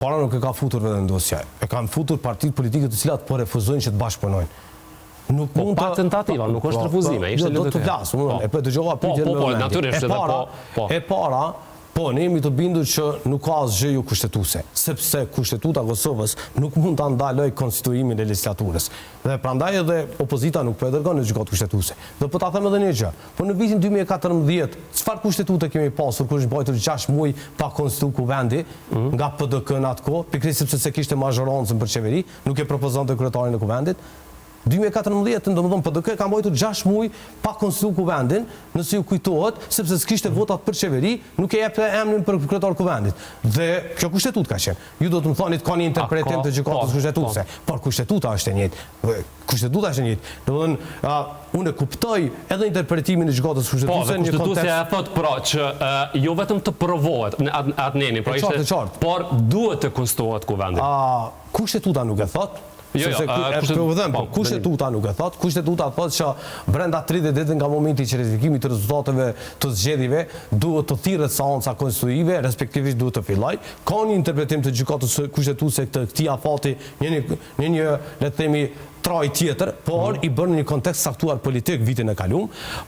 Para nuk e ka futur vendosja. E kanë futur partitë politike të cilat po refuzojnë që të bashkëpunojnë. Nuk mund pa tentativa, nuk është refuzime. Do të flas, unë e dëgjova pyetjen me momentin. Natyrisht edhe po. E para, ne jemi të bindur që nuk ka asgjë jo kushtetuese, sepse Kushtetuta e Kosovës nuk mund ta ndalojë konstituimin e legjislaturës. Dhe prandaj edhe opozita nuk po e dërgon në gjykatë kushtetuese. Do po ta them edhe një gjë. Po në vitin 2014, çfarë kushtetutë kemi pasur kur është mbajtur 6 muaj pa konstituu kuvendi nga PDK në atë kohë, pikërisht sepse se kishte mazhoroncën për qeveri, nuk e propozonte kryetarin e kuvendit. 2014, domethënë PDK ka mbajtur 6 muaj pa konstituu kuvendin, nëse ju kujtohet, sepse s'kishte votat për qeveri, nuk e jepte emrin për kryetar kuvendit. Dhe kjo kushtetutë ka qenë. Ju do të më thonit ka një interpretim të gjykatës kushtetuese, por kushtetuta është e njëjtë. Kushtetuta është e njëjtë. Domethënë, unë e kuptoj edhe interpretimin e gjykatës kushtetuese në një kontekst. Kushtetuesja e thot pra që jo vetëm të provohet atë nenin, pra ishte, por duhet të konstituohet kuvendi. Kushtetuta nuk e thot. Kushtetuta nuk e thot. Kushtetuta thot që brenda 30 ditë nga momenti që ratifikimit të rezultateve të zgjedhjeve duhet të thirret seanca konstituive, respektivisht duhet të fillojë. Ka një interpretim të gjykatës kushtetuese të këtij afati në një le të themi traj tjetër, por i bën në një kontekst saktuar politik vitin e kaluar,